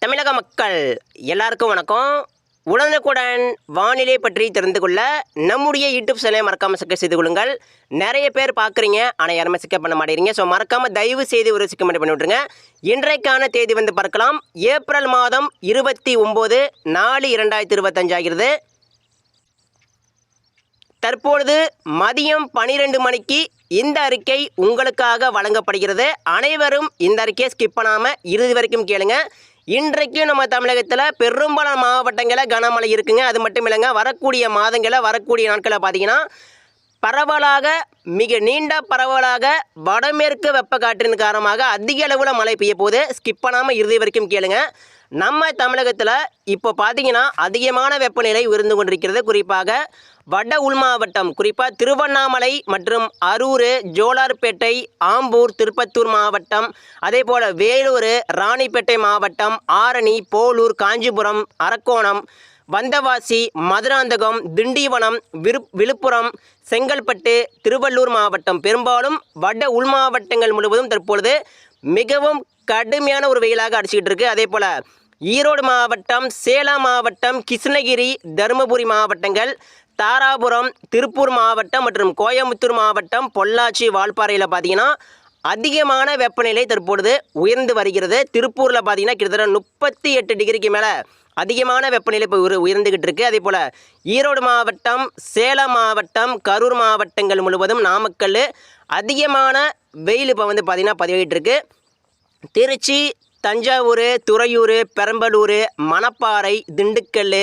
தமிழக மக்கள் எல்லாருக்கும் வணக்கம். உடனுக்குடன் வானிலை பற்றி தெரிந்து கொள்ள நம்முடைய யூடியூப் சேனலை மறக்காமல் சப்ஸ்கிரைப் செய்து கொள்ளுங்கள். நிறைய பேர் பார்க்குறீங்க, ஆனால் யாருமே சிக்க பண்ண மாட்டேங்கிறீங்க. ஸோ மறக்காமல் தயவு செய்து ஒரு சிக்க பண்ணி விட்டுருங்க. இன்றைக்கான தேதி பார்க்கலாம். ஏப்ரல் மாதம் 29/4/2025 ஆகிறது. தற்பொழுது மதியம் 12 மணிக்கு இந்த அறிக்கை உங்களுக்காக வழங்கப்படுகிறது. அனைவரும் இந்த அறிக்கையை ஸ்கிப் பண்ணாமல் இறுதி வரைக்கும் கேளுங்க. இன்றைக்கும் நம்ம தமிழகத்தில் பெரும்பாலான மாவட்டங்களில் கனமழை இருக்குங்க. அது மட்டும் இல்லைங்க, வரக்கூடிய மாதங்களில் வரக்கூடிய நாட்களில் பார்த்தீங்கன்னா பரவலாக மிக நீண்ட பரவலாக வடமேற்கு வெப்ப காற்றின் காரணமாக அதிக அளவில் மழை பெய்ய போது ஸ்கிப் பண்ணாமல் இறுதி வரைக்கும் கேளுங்க. நம்ம தமிழகத்தில் இப்போ பார்த்தீங்கன்னா அதிகமான வெப்பநிலை உயர்ந்து கொண்டிருக்கிறது. குறிப்பாக வட உள் மாவட்டம், குறிப்பாக திருவண்ணாமலை மற்றும் அரூர், ஜோலார்பேட்டை, ஆம்பூர், திருப்பத்தூர் மாவட்டம், அதே போல் வேலூர், ராணிப்பேட்டை மாவட்டம், ஆரணி, போலூர், காஞ்சிபுரம், அரக்கோணம், வந்தவாசி, மதுராந்தகம், திண்டிவனம், விழுப்புரம், செங்கல்பட்டு, திருவள்ளூர் மாவட்டம், பெரும்பாலும் வட உள் மாவட்டங்கள் முழுவதும் தற்பொழுது மிகவும் கடுமையான ஒரு வெயிலாக அடிச்சுக்கிட்டு இருக்கு. அதே போல் ஈரோடு மாவட்டம், சேலம் மாவட்டம், கிருஷ்ணகிரி, தருமபுரி மாவட்டங்கள், தாராபுரம், திருப்பூர் மாவட்டம் மற்றும் கோயம்புத்தூர் மாவட்டம், பொள்ளாச்சி, வால்பாறையில் பார்த்தீங்கன்னா அதிகமான வெப்பநிலை தற்பொழுது உயர்ந்து வருகிறது. திருப்பூரில் பார்த்தீங்கன்னா கிட்டத்தட்ட 38 டிகிரிக்கு மேலே அதிகமான வெப்பநிலை இப்போ உயர்ந்துக்கிட்டு இருக்குது. அதே போல் ஈரோடு மாவட்டம், சேலம் மாவட்டம், கரூர் மாவட்டங்கள் முழுவதும், நாமக்கல் அதிகமான வெயில் இப்போ பார்த்தீங்கன்னா பதிவாகிட்டு இருக்கு. திருச்சி, தஞ்சாவூர், துறையூர், பெரம்பலூர், மணப்பாறை, திண்டுக்கல்,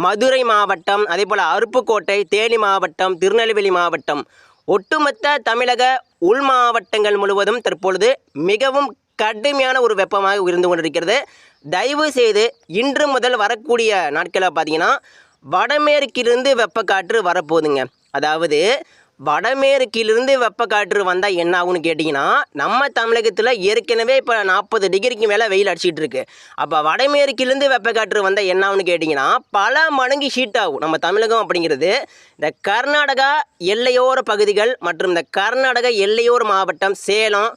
மதுரை மாவட்டம், அதே போல் அருப்புக்கோட்டை, தேனி மாவட்டம், திருநெல்வேலி மாவட்டம், ஒட்டுமொத்த தமிழக உள் மாவட்டங்கள் முழுவதும் தற்பொழுது மிகவும் கடுமையான ஒரு வெப்பமாக உயர்ந்து கொண்டிருக்கிறது. தயவு செய்து இன்று முதல் வரக்கூடிய நாட்களில் பார்த்தீங்கன்னா வடமேற்கிலிருந்து வெப்பக்காற்று வரப்போகுதுங்க. அதாவது வடமேற்கிலிருந்து வெப்பக்காற்று வந்தால் என்ன ஆகுன்னு கேட்டிங்கன்னா, நம்ம தமிழகத்தில் ஏற்கனவே இப்போ 40 டிகிரிக்கு மேலே வெயில் அடிச்சிட்டு இருக்கு. அப்போ வடமேற்கிலிருந்து வெப்பக்காற்று வந்தால் என்ன ஆகுன்னு கேட்டிங்கன்னா பல மடங்கு ஹீட் ஆகும். நம்ம தமிழகம் அப்படிங்கிறது இந்த கர்நாடகா எல்லையோர பகுதிகள் மற்றும் இந்த கர்நாடக எல்லையோர மாவட்டம் சேலம்,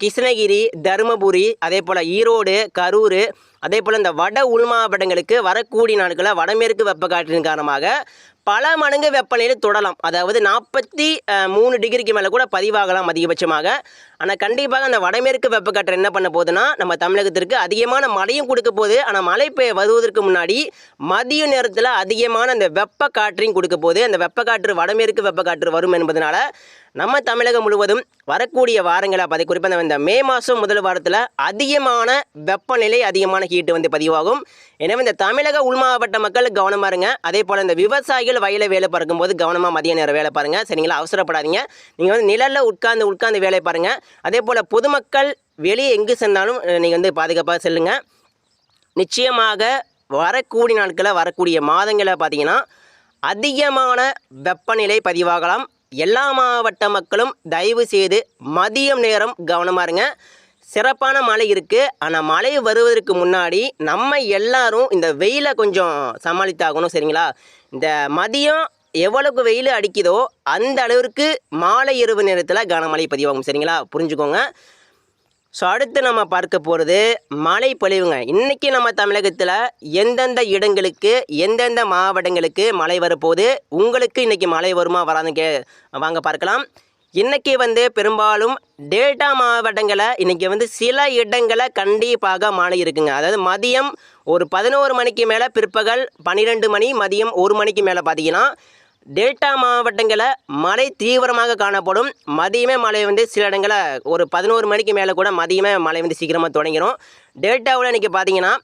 கிருஷ்ணகிரி, தருமபுரி, அதே போல் ஈரோடு, கரூர், அதே போல் இந்த வட உள் மாவட்டங்களுக்கு வரக்கூடிய நாட்களில் வடமேற்கு வெப்பக்காற்றின் காரணமாக பல மடங்கு வெப்பநிலை தொடலாம். அதாவது 43 டிகிரிக்கு மேலே கூட பதிவாகலாம் அதிகபட்சமாக. ஆனால் கண்டிப்பாக அந்த வடமேற்கு வெப்பக்காற்று என்ன பண்ண போகுதுன்னா நம்ம தமிழகத்திற்கு அதிகமான மழையும் கொடுக்க போகுது. ஆனால் மழை வருவதற்கு முன்னாடி மதிய நேரத்தில் அதிகமான அந்த வெப்பக்காற்றையும் கொடுக்க போகுது. அந்த வெப்பக்காற்று வடமேற்கு வெப்பக்காற்று வரும் என்பதனால நம்ம தமிழகம் முழுவதும் வரக்கூடிய வாரங்களை பார்த்து குறிப்பாக இந்த மே மாதம் முதல் வாரத்தில் அதிகமான வெப்பநிலை, அதிகமான ஹீட்டு பதிவாகும். எனவே இந்த தமிழக உள் மாவட்ட மக்கள் கவனமாக இருங்க. அதே போல் இந்த விவசாயிகள் வயலை வேலை பார்க்கும்போது கவனமாக மதிய நேரம் வேலை பாருங்கள். சரிங்களா, அவசரப்படாதீங்க. நீங்கள் நிழலில் உட்கார்ந்து வேலை பாருங்கள். அதே போல் பொதுமக்கள் வெளியே எங்கு சென்றாலும் நீங்கள் பாதுகாப்பாக செல்லுங்க. நிச்சயமாக வரக்கூடிய நாட்களில் வரக்கூடிய மாதங்களை பார்த்தீங்கன்னா அதிகமான வெப்பநிலை பதிவாகலாம். எல்லா மாவட்ட மக்களும் தயவு செய்து மதியம் நேரம் கவனமாக இருங்க. சிறப்பான மழை இருக்குது. ஆனால் மழை வருவதற்கு முன்னாடி நம்ம எல்லாரும் இந்த வெயிலை கொஞ்சம் சமாளித்தாகணும். சரிங்களா, இந்த மதியம் எவ்வளவுக்கு வெயில் அடிக்குதோ அந்த அளவிற்கு மாலை இரவு நேரத்தில் கனமழை பதிவாகும். சரிங்களா, புரிஞ்சுக்கோங்க. ஸோ அடுத்து நம்ம பார்க்க போகிறது மழை பொழிவுங்க. இன்றைக்கி நம்ம தமிழகத்தில் எந்தெந்த இடங்களுக்கு எந்தெந்த மாவட்டங்களுக்கு மழை வரப்போகுது, உங்களுக்கு இன்றைக்கி மழை வருமா வராதுன்னு வாங்க பார்க்கலாம். இன்றைக்கி பெரும்பாலும் டெல்டா மாவட்டங்களை இன்றைக்கி சில இடங்களை கண்டிப்பாக மழை இருக்குங்க. அதாவது மதியம் ஒரு 11 மணிக்கு மேலே, பிற்பகல் 12 மணி, மதியம் 1 மணிக்கு மேலே பார்த்தீங்கன்னா டெல்டா மாவட்டங்களில் மழை தீவிரமாக காணப்படும். மதியமே மழை சில இடங்களில் ஒரு 11 மணிக்கு மேலே கூட மதியமே மழை சீக்கிரமாக தொடங்கிடும். டெல்டாவில் இன்றைக்கி பார்த்தீங்கன்னா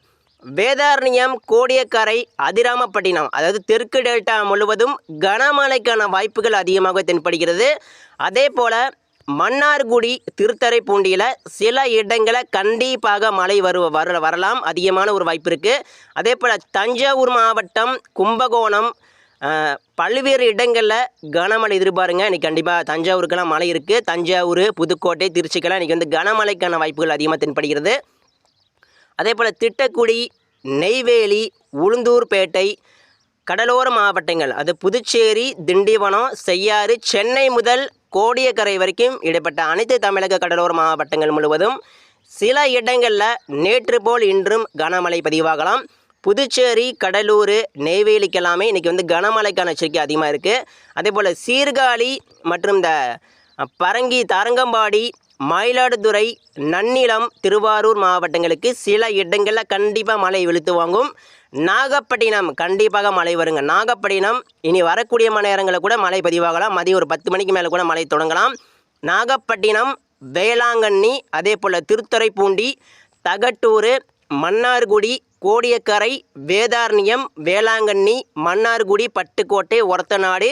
வேதாரண்யம், கோடியக்கரை, அதிராமப்பட்டினம், அதாவது தெற்கு டெல்டா முழுவதும் கனமழைக்கான வாய்ப்புகள் அதிகமாக தென்படுகிறது. அதே போல் மன்னார்குடி, திருத்துறைப்பூண்டியில் சில இடங்களில் கண்டிப்பாக மழை வரலாம், அதிகமான ஒரு வாய்ப்பு இருக்குது. அதே போல் தஞ்சாவூர் மாவட்டம், கும்பகோணம், பல்வேறு இடங்களில் கனமழை எதிர்பாருங்க. இன்றைக்கி கண்டிப்பாக தஞ்சாவூருக்கெல்லாம் மழை இருக்குது. தஞ்சாவூர், புதுக்கோட்டை, திருச்சிக்கெல்லாம் இன்றைக்கி கனமழைக்கான வாய்ப்புகள் அதிகமாக தென்படுகிறது. அதே போல் திட்டக்குடி, நெய்வேலி, உளுந்தூர்பேட்டை, கடலோர மாவட்டங்கள், அது புதுச்சேரி, திண்டிவனம், செய்யாறு, சென்னை முதல் கோடியக்கரை வரைக்கும் இடைப்பட்ட அனைத்து தமிழக கடலோர மாவட்டங்கள் முழுவதும் சில இடங்களில் நேற்று போல் இன்றும் கனமழை பதிவாகலாம். புதுச்சேரி, கடலூர், நெய்வேலிக்கு எல்லாமே இன்றைக்கி வந்து கனமழைக்கான எச்சரிக்கை அதிகமாக இருக்குது. அதே போல் சீர்காழி மற்றும் இந்த பரங்கி, தரங்கம்பாடி, மயிலாடுதுறை, நன்னிலம், திருவாரூர் மாவட்டங்களுக்கு சில இடங்களில் கண்டிப்பாக மழை வெளுத்து வாங்கும். நாகப்பட்டினம் கண்டிப்பாக மழை வருங்க. நாகப்பட்டினம் இனி வரக்கூடிய மணி நேரங்களில் கூட மழை பதிவாகலாம். மதியம் ஒரு 10 மணிக்கு மேலே கூட மழை தொடங்கலாம். நாகப்பட்டினம், வேளாங்கண்ணி, அதே போல் திருத்துறைப்பூண்டி, தகட்டூர், மன்னார்குடி, கோடியக்கரை, வேதாரண்யம், வேளாங்கண்ணி, மன்னார்குடி, பட்டுக்கோட்டை, ஒரத்தநாடு,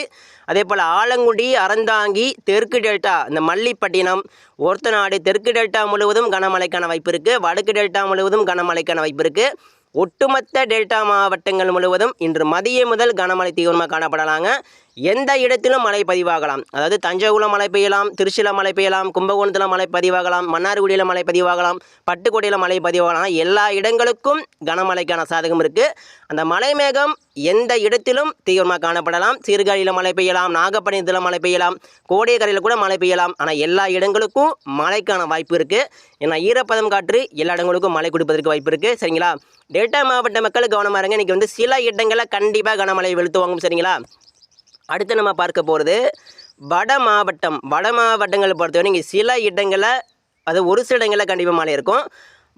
அதே போல் ஆலங்குடி, அறந்தாங்கி, தெற்கு டெல்டா, இந்த மல்லிப்பட்டினம், ஒரத்தநாடு, தெற்கு டெல்டா முழுவதும் கனமழைக்கான வாய்ப்பு இருக்குது. வடக்கு டெல்டா முழுவதும் கனமழைக்கான வாய்ப்பு இருக்குது. ஒட்டுமொத்த டெல்டா மாவட்டங்கள் முழுவதும் இன்று மதியம் முதல் கனமழை தீவிரமாக காணப்படலாங்க. எந்த இடத்திலும் மழை பதிவாகலாம். அதாவது தஞ்சாவூரில் மழை பெய்யலாம், திருச்சியில் மழை பெய்யலாம், கும்பகோணத்தில் மழை பதிவாகலாம், மன்னார்குடியில் மழை பதிவாகலாம், பட்டுக்கோட்டையில் மழை பதிவாகலாம். எல்லா இடங்களுக்கும் கனமழைக்கான சாதகம் இருக்குது. அந்த மழை மேகம் எந்த இடத்திலும் தீவிரமாக காணப்படலாம். சீர்காழியில் மழை பெய்யலாம், நாகப்பட்டினத்தில் மழை பெய்யலாம், கோடியக்கரையில் கூட மழை பெய்யலாம். ஆனால் எல்லா இடங்களுக்கும் மழைக்கான வாய்ப்பு இருக்குது. ஏன்னா ஈரப்பதம் காற்று எல்லா இடங்களுக்கும் மழை கொடுப்பதற்கு வாய்ப்பு இருக்குது. சரிங்களா? டெல்டா மாவட்ட மக்கள் கவனமாக இருங்க. இன்றைக்கி வந்து சில இடங்களில் கண்டிப்பாக கனமழை வெளுத்து வாங்கும். சரிங்களா? அடுத்து நம்ம பார்க்க போகிறது வட மாவட்டங்களை பொறுத்தவரை இங்கே சில இடங்களில், அது ஒரு சில இடங்களில் கண்டிப்பாக மழை இருக்கும்.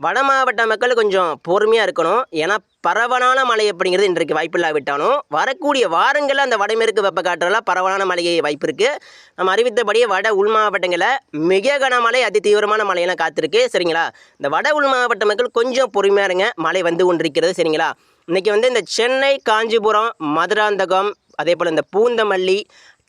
வட மாவட்ட மக்கள் கொஞ்சம் பொறுமையாக இருக்கணும். ஏன்னா பரவலான மழை அப்படிங்கிறது இன்றைக்கு வாய்ப்பில்லாவிட்டாலும் வரக்கூடிய வாரங்களில் அந்த வடமேற்கு வெப்ப காற்றெல்லாம் பரவலான மழையை வாய்ப்பு இருக்குது. நம்ம அறிவித்தபடியே வட உள் மாவட்டங்களில் மிக கனமழை, அதி தீவிரமான மழையெல்லாம் காத்திருக்கு. சரிங்களா? இந்த வட உள் மாவட்ட மக்கள் கொஞ்சம் பொறுமையாக இருங்க. மழை வந்து கொண்டிருக்கிறது. சரிங்களா? இன்றைக்கி வந்து இந்த சென்னை, காஞ்சிபுரம், மதுராந்தகம், அதே போல் இந்த பூந்தமல்லி,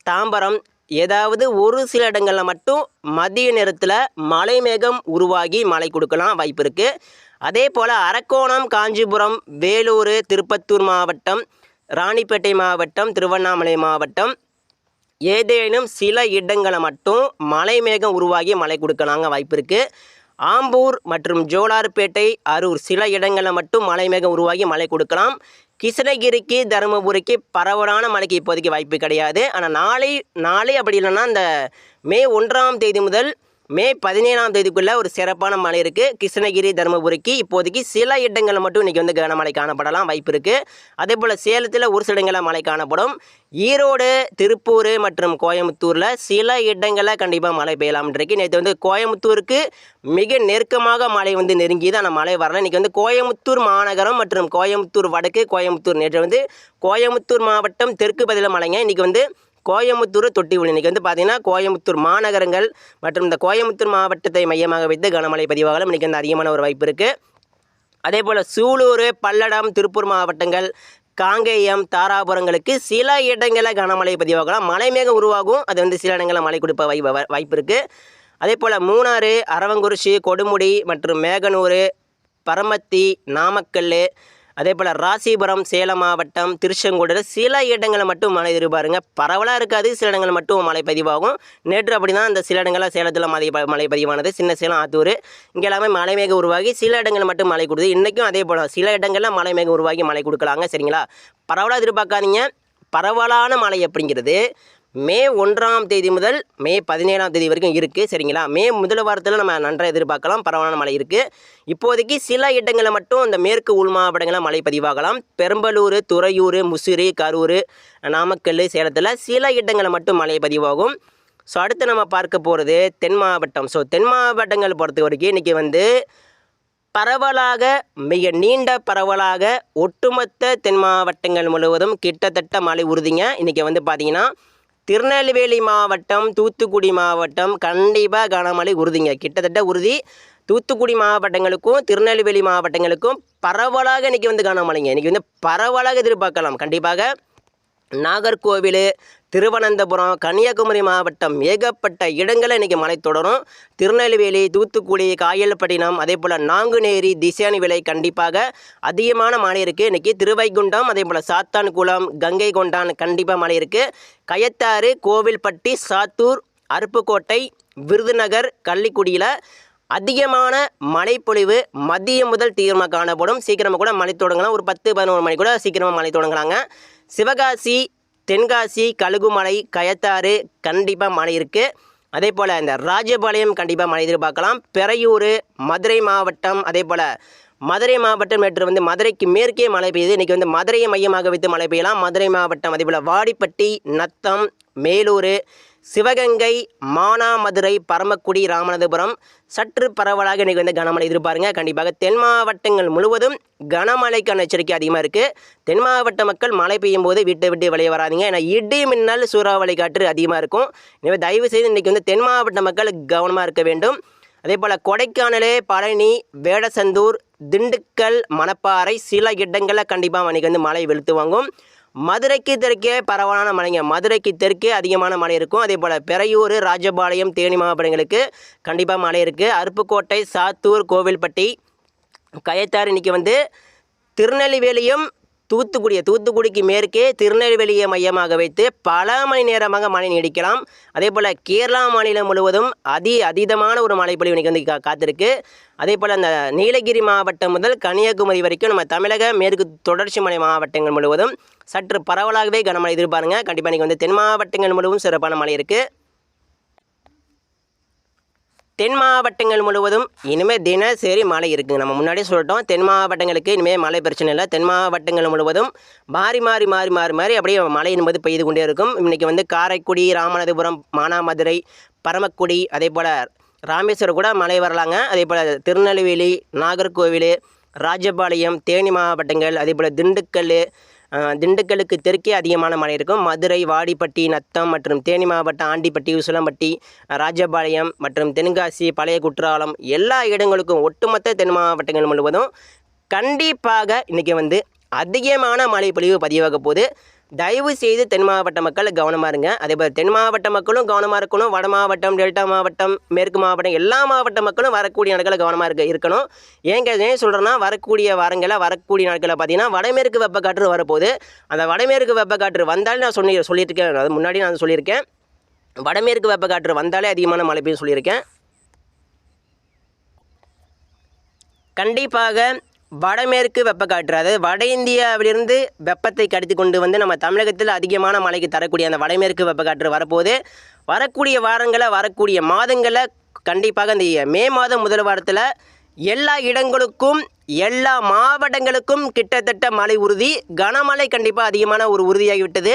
தாம்பரம், ஏதாவது ஒரு சில இடங்களில் மட்டும் மதிய நேரத்தில் மழை மேகம் உருவாகி மழை கொடுக்கலாம் வாய்ப்பு இருக்குது. அதே போல் அரக்கோணம், காஞ்சிபுரம், வேலூர், திருப்பத்தூர் மாவட்டம், ராணிப்பேட்டை மாவட்டம், திருவண்ணாமலை மாவட்டம், ஏதேனும் சில இடங்களில் மட்டும் மழை மேகம் உருவாகி மழை கொடுக்கலாங்க வாய்ப்பு இருக்குது. ஆம்பூர் மற்றும் ஜோலார்பேட்டை, அரூர் சில இடங்களில் மட்டும் மழை மேகம் உருவாகி மழை கொடுக்கலாம். கிருஷ்ணகிரிக்கு, தருமபுரிக்கு பரவலான மழைக்கு இப்போதைக்கு வாய்ப்பு கிடையாது. ஆனால் நாளை அப்படி இல்லைன்னா இந்த மே 1ஆம் தேதி முதல் மே 17ஆம் தேதிக்குள்ளே ஒரு சிறப்பான மழை இருக்குது. கிருஷ்ணகிரி, தருமபுரிக்கு இப்போதைக்கு சில இடங்களில் மட்டும் இன்றைக்கி வந்து கனமழை காணப்படலாம் வாய்ப்பு இருக்குது. அதே போல் சேலத்தில் ஒரு சில இடங்களில் மழை காணப்படும். ஈரோடு, திருப்பூர் மற்றும் கோயம்புத்தூரில் சில இடங்களில் கண்டிப்பாக மழை பெய்யலாம். இன்றைக்கு நேற்று வந்து கோயம்புத்தூருக்கு மிக நெருக்கமாக மழை வந்து நெருங்கியது. ஆனால் மழை வரல. இன்றைக்கி வந்து கோயம்புத்தூர் மாநகரம் மற்றும் கோயம்புத்தூர் வடக்கு, கோயம்புத்தூர், நேற்று வந்து கோயம்புத்தூர் மாவட்டம் தெற்கு பகுதியில் மழைங்க. இன்றைக்கி வந்து கோயம்புத்தூர், தொட்டிவுளி. இன்றைக்கி வந்து பார்த்திங்கன்னா கோயம்புத்தூர் மாநகரங்கள் மற்றும் இந்த கோயம்புத்தூர் மாவட்டத்தை மையமாக வைத்து கனமழை பதிவாகலாம். இன்றைக்கி வந்து அதிகமான ஒரு வாய்ப்பு இருக்குது. அதே போல் சூலூர், பல்லடம், திருப்பூர் மாவட்டங்கள், காங்கேயம், தாராபுரங்களுக்கு சில இடங்களில் கனமழை பதிவாகலாம். மழை மேகம் உருவாகும். அது வந்து சில இடங்களில் மழை கொடுப்ப வாய்ப்பு இருக்குது. அதே போல் மூணாறு, அரவங்குறிச்சி, கொடுமுடி மற்றும் மேகனூர், பரமத்தி, நாமக்கல், அதே போல் ராசிபுரம், சேலம் மாவட்டம், திருச்செங்கோடு சில இடங்களில் மட்டும் மழை எதிர்பாருங்க. பரவலாக இருக்காது. சில இடங்களில் மட்டும் மழை பதிவாகும். நேற்று அப்படி தான் அந்த சில இடங்களில் சேலத்தில் மழை பதிவானது. சின்ன சேலம், ஆத்தூர் இங்கே எல்லாமே மழை மேகம் உருவாகி சில இடங்களில் மட்டும் மழை கொடுக்குது. இன்றைக்கும் அதே போல் சில இடங்களில் மழை மேகம் உருவாகி மழை கொடுக்கலாங்க. சரிங்களா? பரவலாக எதிர்பார்க்காதீங்க. பரவலான மழை அப்படிங்கிறது மே 1ஆம் தேதி முதல் மே 17ஆம் தேதி வரைக்கும் இருக்குது. சரிங்களா? மே முதல் வாரத்தில் நம்ம நன்றாக எதிர்பார்க்கலாம். பரவலான மழை இருக்குது. இப்போதைக்கு சில இடங்களில் மட்டும் இந்த மேற்கு உள் மாவட்டங்களில் மழை பதிவாகலாம். பெரம்பலூர், துறையூர், முசிறி, கரூர், நாமக்கல், சேலத்தில் சில இடங்களில் மட்டும் மழை பதிவாகும். ஸோ அடுத்து நம்ம பார்க்க போகிறது தென் மாவட்டம். ஸோ தென் மாவட்டங்கள் பொறுத்த வரைக்கும் இன்றைக்கி வந்து பரவலாக, மிக நீண்ட பரவலாக ஒட்டுமொத்த தென் மாவட்டங்கள் முழுவதும் கிட்டத்தட்ட மழை உறுதிங்க. இன்றைக்கி வந்து பார்த்திங்கன்னா திருநெல்வேலி மாவட்டம், தூத்துக்குடி மாவட்டம் கண்டிப்பாக கனமழை உறுதிங்க. கிட்டத்தட்ட உறுதி. தூத்துக்குடி மாவட்டங்களுக்கும் திருநெல்வேலி மாவட்டங்களுக்கும் பரவலாக இன்றைக்கி வந்து கனமழைங்க. இன்றைக்கி வந்து பரவலாக எதிர்பார்க்கலாம். கண்டிப்பாக நாகர்கோவில், திருவனந்தபுரம், கன்னியாகுமரி மாவட்டம் ஏகப்பட்ட இடங்களில் இன்றைக்கி மழை தொடரும். திருநெல்வேலி, தூத்துக்குடி, காயல்பட்டினம், அதே போல் நாங்குநேரி, திசானிவிளை கண்டிப்பாக அதிகமான மழை இருக்குது. இன்றைக்கி திருவைகுண்டம், அதே போல் சாத்தான்குளம், கங்கை கொண்டான் கண்டிப்பாக மழை இருக்குது. கயத்தாறு, கோவில்பட்டி, சாத்தூர், அருப்புக்கோட்டை, விருதுநகர், கள்ளிக்குடியில் அதிகமான மழைப்பொழிவு மதியம் முதல் தீவிரமாக காணப்படும். சீக்கிரமாக கூட மழை தொடங்கலாம். ஒரு 10-11 மணி கூட சீக்கிரமாக மழை தொடங்கலாங்க. சிவகாசி, தென்காசி, கழுகுமலை, கயத்தாறு கண்டிப்பாக மழை இருக்குது. அதே போல் இந்த ராஜபாளையம் கண்டிப்பாக மழை எதிர்பார்க்கலாம். பெரையூர், மதுரை மாவட்டம், அதே போல் மதுரை மாவட்டம் நேற்று வந்து மதுரைக்கு மேற்கே மழை பெய்யுது. இன்றைக்கி வந்து மதுரையை மையமாக வைத்து மழை பெய்யலாம். மதுரை மாவட்டம், அதே போல் வாடிப்பட்டி, நத்தம், மேலூர், சிவகங்கை, மானாமதுரை, பரமக்குடி, ராமநாதபுரம் சற்று பரவலாக இன்றைக்கி வந்து கனமழை எதிர்பாருங்க. கண்டிப்பாக தென் மாவட்டங்கள் முழுவதும் கனமழைக்கான எச்சரிக்கை அதிகமாக இருக்குது. தென் மாவட்ட மக்கள் மழை பெய்யும் போது வீட்டை விட்டு வெளியே வராதிங்க. ஏன்னா இடி மின்னல் சூறாவளி காற்று அதிகமாக இருக்கும். எனவே தயவு செய்து இன்றைக்கி வந்து தென் மாவட்ட மக்கள் கவனமாக இருக்க வேண்டும். அதே போல் கொடைக்கானல், பழனி, வேடசந்தூர், திண்டுக்கல், மணப்பாறை சில இடங்களில் கண்டிப்பாக இன்றைக்கி வந்து மழை வெளுத்து வாங்கும். மதுரைக்கு தெற்கே பரவலான மழைங்க. மதுரைக்கு தெற்கே அதிகமான மழை இருக்கும். அதே போல் பெரையூர், ராஜபாளையம், தேனி மாவட்டங்களுக்கு கண்டிப்பாக மழை இருக்குது. அருப்புக்கோட்டை, சாத்தூர், கோவில்பட்டி, கயத்தாறு இன்றைக்கி வந்து திருநெல்வேலியும் தூத்துக்குடிக்கு மேற்கே திருநெல்வேலியை மையமாக வைத்து பல மணி நேரமாக மழை நீடிக்கலாம். அதே போல் கேரளா மாநிலம் முழுவதும் அதீதமான ஒரு மழைப்பொழிவு இன்றைக்கி வந்து காத்திருக்கு. அதே போல் அந்த நீலகிரி மாவட்டம் முதல் கன்னியாகுமரி வரைக்கும் நம்ம தமிழக மேற்கு தொடர்ச்சி மலை மாவட்டங்கள் முழுவதும் சற்று பரவலாகவே கனமழை எதிர்பாருங்க. கண்டிப்பாக இன்றைக்கி வந்து தென் மாவட்டங்கள் முழுவதும் சிறப்பான மழை இருக்குது. தென் மாவட்டங்கள் முழுவதும் இனிமேல் தினசரி மழை இருக்குங்க. நம்ம முன்னாடியே சொல்லிட்டோம், தென் மாவட்டங்களுக்கு இனிமேல் மழை பிரச்சனை இல்லை. தென் மாவட்டங்கள் முழுவதும் மாறி அப்படியே மழை என்பது பெய்து கொண்டே இருக்கும். இன்றைக்கி வந்து காரைக்குடி, ராமநாதபுரம், மானாமதுரை, பரமக்குடி, அதே போல் ராமேஸ்வரம் கூட மழை வரலாங்க. அதே போல் திருநெல்வேலி, நாகர்கோவில், ராஜபாளையம், தேனி மாவட்டங்கள், அதே போல் திண்டுக்கல்லுக்கு தெற்கே அதிகமான மழை இருக்கும். மதுரை, வாடிப்பட்டி, நத்தம் மற்றும் தேனி மாவட்டம் ஆண்டிப்பட்டி, உசிலம்பட்டி, ராஜபாளையம் மற்றும் தென்காசி, பழைய குற்றாலம் எல்லா இடங்களுக்கும் ஒட்டுமொத்த தென் மாவட்டங்கள் முழுவதும் கண்டிப்பாக இன்றைக்கி வந்து அதிகமான மழை பொழிவு பதிவாக போகுது. தயவு செய்து தென் மாவட்ட மக்கள் கவனமாக இருங்க. அதே போல் தென் மாவட்ட மக்களும் கவனமாக இருக்கணும். வட மாவட்டம், டெல்டா மாவட்டம், மேற்கு மாவட்டம் எல்லா மாவட்ட மக்களும் வரக்கூடிய நாட்களில் கவனமாக இருக்கணும். ஏன் சொல்கிறேன்னா, வரக்கூடிய நாட்களில் பார்த்தீங்கன்னா வடமேற்கு வெப்பக்காற்று வரப்போகுது. அந்த வடமேற்கு வெப்பக்காற்று வந்தாலே நான் சொல்லியிருக்கேன். அது முன்னாடி நான் சொல்லியிருக்கேன், வடமேற்கு வெப்பக்காற்று வந்தாலே அதிகமான மழை பெய்யும் சொல்லியிருக்கேன். கண்டிப்பாக வடமேற்கு வெப்பக்காற்று, அதாவது வட இந்தியாவிலிருந்து வெப்பத்தை கடத்தி கொண்டு வந்து நம்ம தமிழகத்தில் அதிகமான மழைக்கு தரக்கூடிய அந்த வடமேற்கு வெப்பக்காற்று வரப்போது. வரக்கூடிய வாரங்களில், வரக்கூடிய மாதங்களில் கண்டிப்பாக இந்த மே மாதம் முதல் வாரத்தில் எல்லா இடங்களுக்கும், எல்லா மாவட்டங்களுக்கும் கிட்டத்தட்ட மழை உறுதி. கனமழை கண்டிப்பாக அதிகமான ஒரு உறுதியாகிவிட்டது.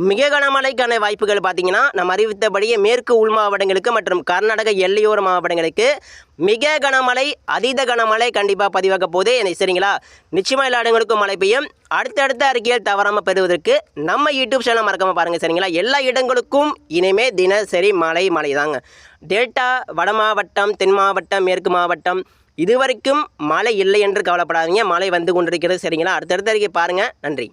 மிக கனமழைக்கான வாய்ப்புகள் பார்த்திங்கன்னா, நம்ம அறிவித்தபடியே மேற்கு உள் மாவட்டங்களுக்கு மற்றும் கர்நாடக எல்லையோர மாவட்டங்களுக்கு மிக கனமழை, அதீத கனமழை கண்டிப்பாக பதிவாக போகுது. சரிங்களா? நிச்சயமாக எல்லா இடங்களுக்கும் மழை பெய்யும். அடுத்தடுத்த அறிக்கையில் தவறாமல் பெறுவதற்கு நம்ம யூடியூப் சேனல் மறக்காமல் பாருங்கள். சரிங்களா? எல்லா இடங்களுக்கும் இனிமேல் தினசரி மழை தாங்க. டெல்டா, வட மாவட்டம், தென் மாவட்டம், மேற்கு மாவட்டம் இதுவரைக்கும் மழை இல்லை என்று கவலைப்படாதீங்க. மழை வந்து கொண்டிருக்கிறது. சரிங்களா? அடுத்தடுத்த அறிக்கை பாருங்கள். நன்றி.